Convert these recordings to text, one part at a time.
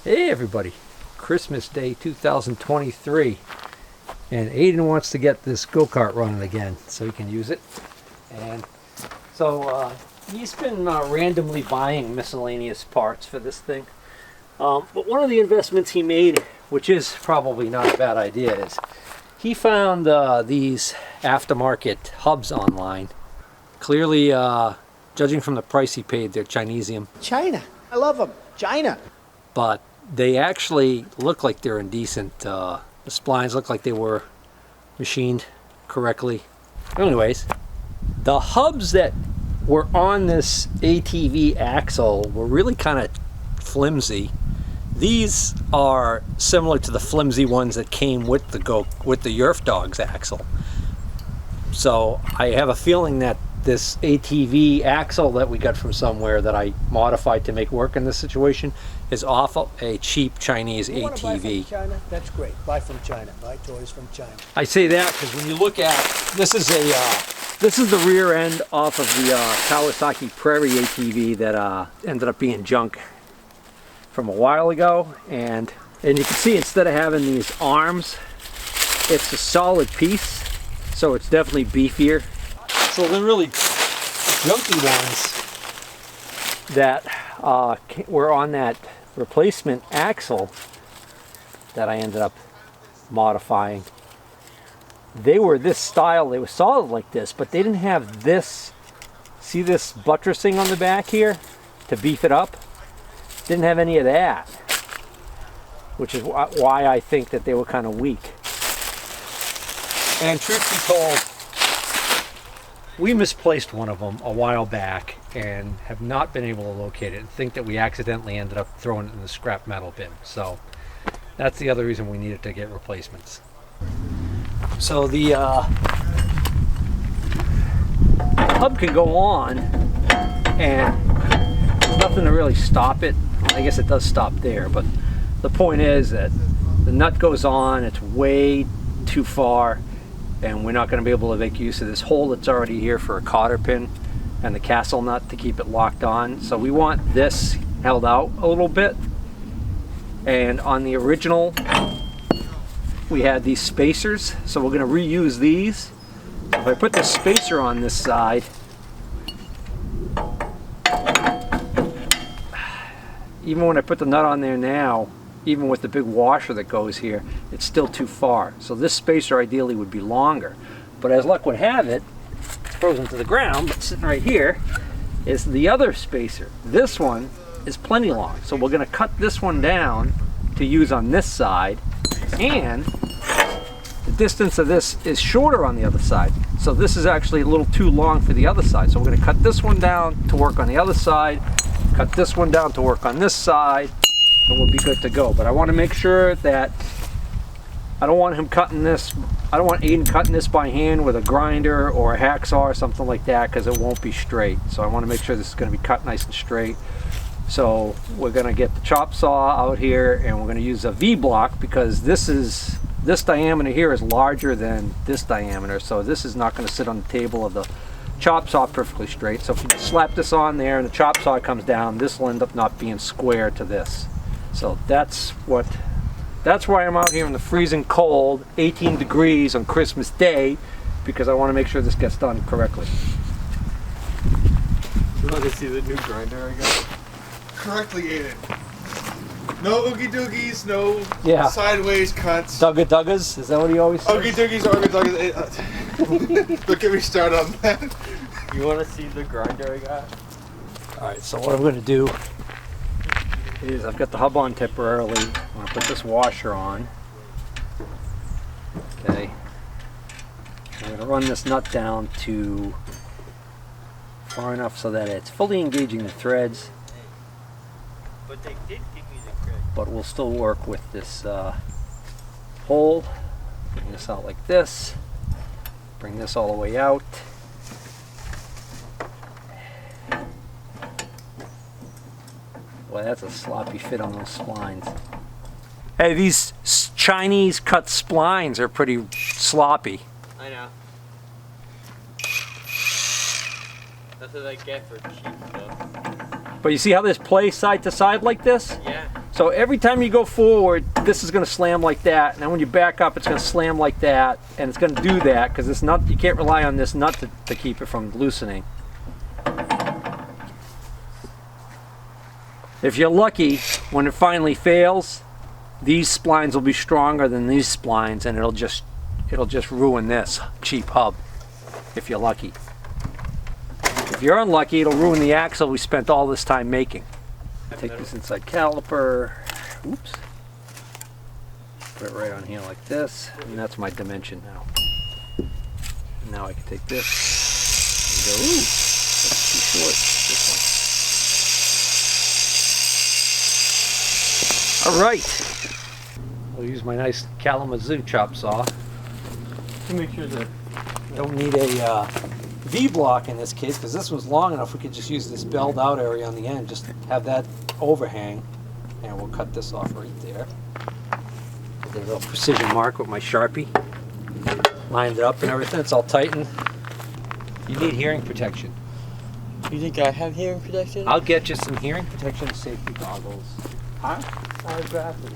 Hey everybody, Christmas Day 2023, and Aidan wants to get this go-kart running again so he can use it. And so he's been randomly buying miscellaneous parts for this thing. But one of the investments he made, which is probably not a bad idea, is he found these aftermarket hubs online. Clearly, judging from the price he paid, they're Chinesium. China. I love them. China. But they actually look like they're in decent, the splines look like they were machined correctly. Anyways, the hubs that were on this ATV axle were really kind of flimsy. These are similar to the flimsy ones that came with the Yerf dog's axle. So I have a feeling that this ATV axle that we got from somewhere that I modified to make work in this situation is off of a cheap Chinese you ATV. Buy from China? That's great. Buy from China. Buy toys from China. I say that because when you look at this is the rear end off of the Kawasaki Prairie ATV that ended up being junk from a while ago, and you can see instead of having these arms, it's a solid piece, so it's definitely beefier. So the really junky ones that were on that replacement axle that I ended up modifying, they were this style. They were solid like this, but they didn't have this, see this buttressing on the back here to beef it up? Didn't have any of that, which is why I think that they were kind of weak. And truth be told, we misplaced one of them a while back and have not been able to locate it, and think that we accidentally ended up throwing it in the scrap metal bin. So that's the other reason we needed to get replacements. So the hub can go on, and there's nothing to really stop it. I guess it does stop there, but the point is that the nut goes on, it's way too far, and we're not going to be able to make use of this hole that's already here for a cotter pin and the castle nut to keep it locked on. So we want this held out a little bit. And on the original, we had these spacers, so we're going to reuse these. If I put the spacer on this side, even when I put the nut on there now, even with the big washer that goes here, it's still too far. So this spacer ideally would be longer. But as luck would have it, it's frozen to the ground, but sitting right here is the other spacer. This one is plenty long. So we're gonna cut this one down to use on this side, and the distance of this is shorter on the other side. So this is actually a little too long for the other side. So we're gonna cut this one down to work on the other side, cut this one down to work on this side, and we'll be good to go. But I want to make sure that I don't want him cutting this, I don't want Aidan cutting this by hand with a grinder or a hacksaw or something like that, because it won't be straight. So I want to make sure this is going to be cut nice and straight. So we're going to get the chop saw out here, and we're going to use a V-block, because this diameter here is larger than this diameter, so this is not going to sit on the table of the chop saw perfectly straight. So if you slap this on there and the chop saw comes down, this will end up not being square to this. So that's why I'm out here in the freezing cold, 18 degrees on Christmas Day, because I want to make sure this gets done correctly. You want to see the new grinder I got? Correctly, Aidan. No oogie doogies, no sideways cuts. Duggas, is that what he always says? Oogie doogies, oogie doogies. Don't get me started on that. You want to see the grinder I got? Alright, so what I'm going to do is I've got the hub on temporarily. I'm going to put this washer on. Okay. I'm going to run this nut down to far enough so that it's fully engaging the threads, But they did give me the credit. but we'll still work with this hole. Bring this out like this. Bring this all the way out. Boy, that's a sloppy fit on those splines. Hey, these Chinese cut splines are pretty sloppy. I know. That's what I get for cheap stuff. But you see how this plays side to side like this? Yeah. So every time you go forward, this is going to slam like that, and then when you back up, it's going to slam like that, and it's going to do that because this nut, you can't rely on this nut to keep it from loosening. If you're lucky, when it finally fails, these splines will be stronger than these splines, and it'll just ruin this cheap hub. If you're lucky. If you're unlucky, it'll ruin the axle we spent all this time making. Take this inside caliper. Oops. Put it right on here like this, and that's my dimension now. And now I can take this and go, ooh, that's too short, this one. All right. I'll use my nice Kalamazoo chop saw to make sure that I don't need a V-block in this case, because this one's long enough. We could just use this belled out area on the end, just have that overhang, and we'll cut this off right there. Did a little precision mark with my Sharpie, lined it up and everything. It's all tightened. You need hearing protection. You think I have hearing protection? I'll get you some hearing protection safety goggles. Huh? I have glasses.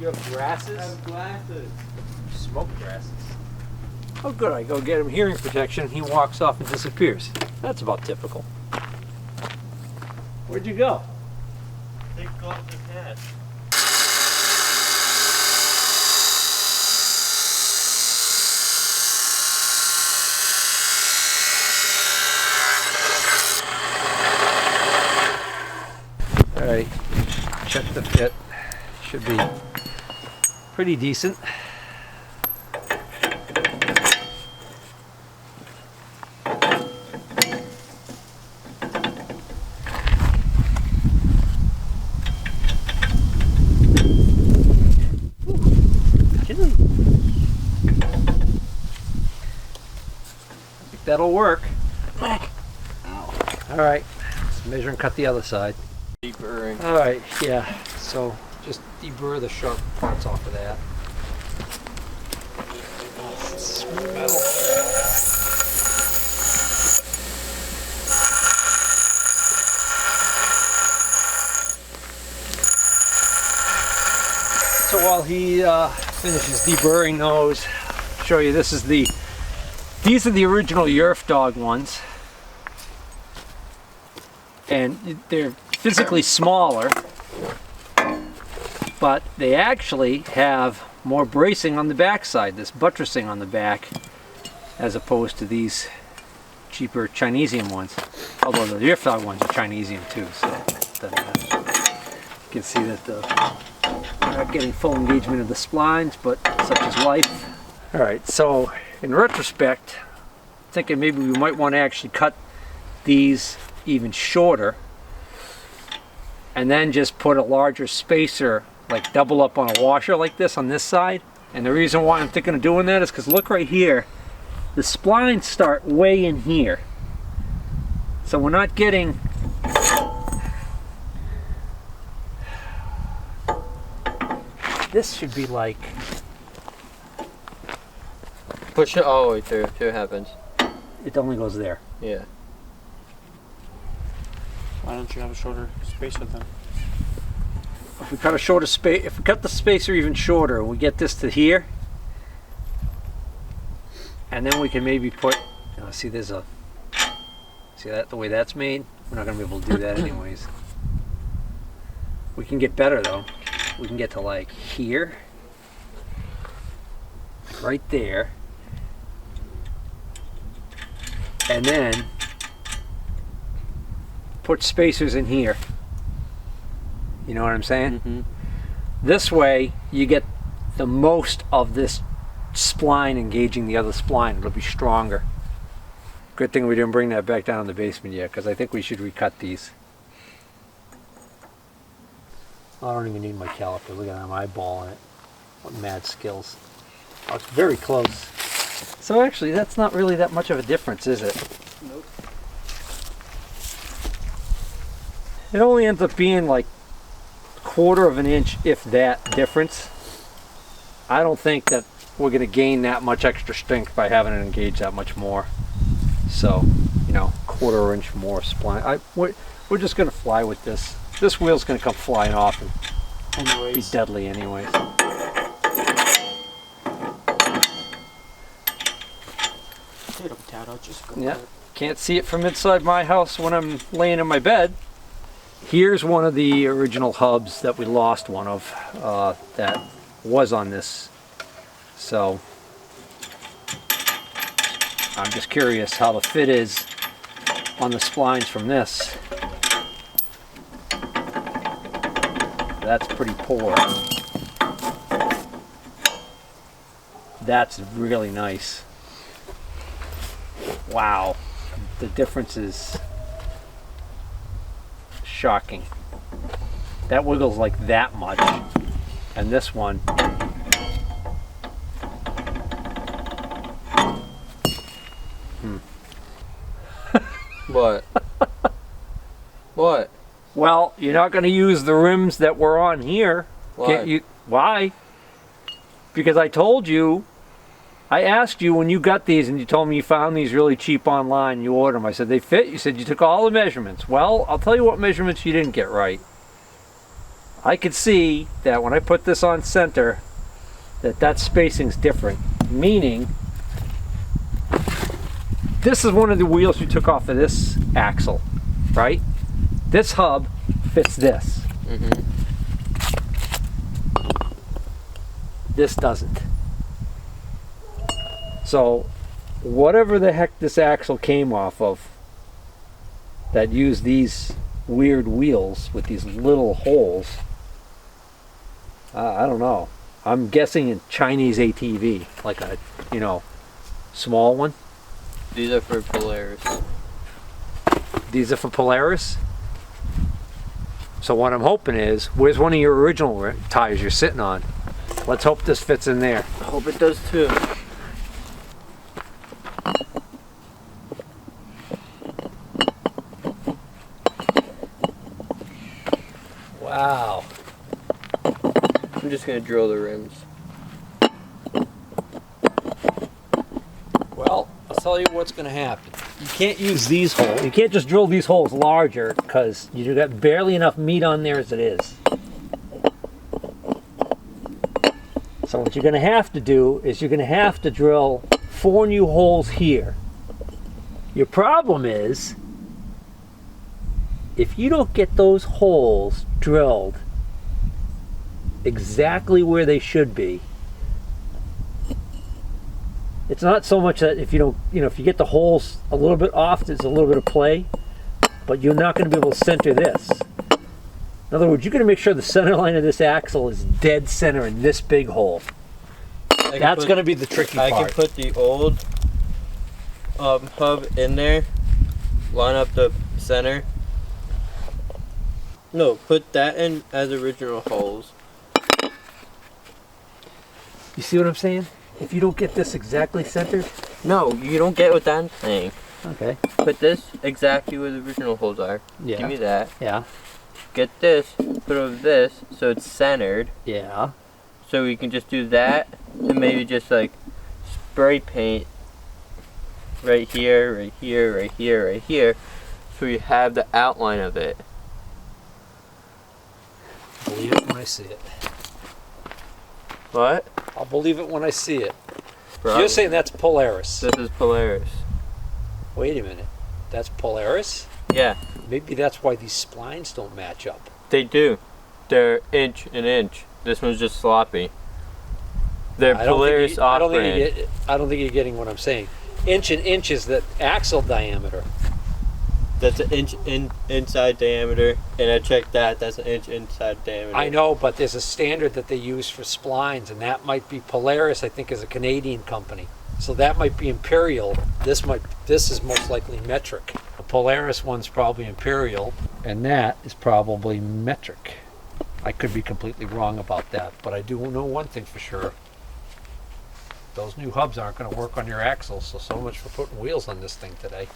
You have glasses? I have glasses. Smoke glasses. Oh good, I go get him hearing protection, he walks off and disappears. That's about typical. Where'd you go? Take off the hat. Alright, check the fit. Should be pretty decent. That'll work. All right, let's measure and cut the other side. Deburring. All right, yeah. So just deburr the sharp parts off of that. Metal. So while he finishes deburring those, I'll show you these are the original Yerf dog ones, and they're physically smaller, but they actually have more bracing on the back side, this buttressing on the back, as opposed to these cheaper Chinesium ones. Although the Yerf dog ones are Chinesium too, so it doesn't matter. You can see that we're not getting full engagement of the splines, but such is life. All right, so in retrospect, thinking maybe we might want to actually cut these even shorter and then just put a larger spacer, like double up on a washer like this on this side. And the reason why I'm thinking of doing that is because look right here, the splines start way in here. So we're not getting this should be like, Push it all the way through. See what happens. it only goes there. Yeah. Why don't you have a shorter spacer then? If we cut a shorter space, if we cut the spacer even shorter, we get this to here, and then we can maybe put, see there's a, see that, the way that's made? We're not gonna be able to do that anyways. We can get better though. We can get to like here, right there, and then put spacers in here. You know what I'm saying? Mm-hmm. This way you get the most of this spline engaging the other spline. It'll be stronger. Good thing we didn't bring that back down in the basement yet, because I think we should recut these. I don't even need my caliper. Look at that, I'm eyeballing it. What mad skills. Oh, it's very close. So actually, that's not really that much of a difference, is it? Nope. It only ends up being like a quarter of an inch, if that, difference. I don't think that we're going to gain that much extra strength by having it engage that much more. So, you know, quarter inch more spline. We're just going to fly with this. This wheel's going to come flying off, and Be Anyways, deadly anyways. potato, potato, just go. Yeah. Can't see it from inside my house when I'm laying in my bed. Here's one of the original hubs that we lost one of that was on this. So I'm just curious how the fit is on the splines from this. That's pretty poor. That's really nice. Wow, the difference is shocking. That wiggles like that much, and this one, What? What? well, you're not going to use the rims that were on here. Why? Can't you? Why? Because I told you, I asked you when you got these and you told me you found these really cheap online, you ordered them. I said, they fit? You said you took all the measurements. Well, I'll tell you what measurements you didn't get right. I could see that when I put this on center, that spacing's different. Meaning, this is one of the wheels you took off of this axle, right? This hub fits this. Mm-hmm. This doesn't. So, whatever the heck this axle came off of that used these weird wheels with these little holes, I don't know. I'm guessing a Chinese ATV, like a, small one. These are for Polaris. These are for Polaris. So what I'm hoping is, where's one of your original tires you're sitting on? Let's hope this fits in there. I hope it does too. Wow. I'm just gonna drill the rims. Well, I'll tell you what's going to happen. You can't use these holes. You can't just drill these holes larger because you got barely enough meat on there as it is. So what you're going to have to do is you're going to have to drill 4 new holes here. Your problem is, if you don't get those holes drilled exactly where they should be, it's not so much that if you don't, if you get the holes a little bit off, there's a little bit of play, but you're not going to be able to center this. In other words, you're going to make sure the center line of this axle is dead center in this big hole. That's going to be the tricky part. I can put the old hub in there, line up the center. No, put that in as original holes. You see what I'm saying? If you don't get this exactly centered. No, you don't get what I'm saying. Okay. Put this exactly where the original holes are. Yeah. Give me that. Yeah. Get this, put over this, so it's centered. Yeah. So we can just do that, and maybe just like spray paint right here, right here, right here, right here, so we have the outline of it. Believe it when I see it. What? I'll believe it when I see it. Bro, You're saying that's Polaris. this is Polaris. Wait a minute. That's Polaris? Yeah, Maybe that's why these splines don't match up. they do. They're inch and inch. This one's just sloppy. They're Polaris I don't off-brand. think you're getting what I'm saying. Inch and inch is the axle diameter. That's an inch inside diameter, and I checked that. That's an inch inside diameter. I know, but there's a standard that they use for splines, and that might be Polaris. I think is a Canadian company, so that might be Imperial. This is most likely metric. The Polaris one's probably Imperial, and that is probably metric. I could be completely wrong about that, but I do know one thing for sure. Those new hubs aren't going to work on your axles, so much for putting wheels on this thing today.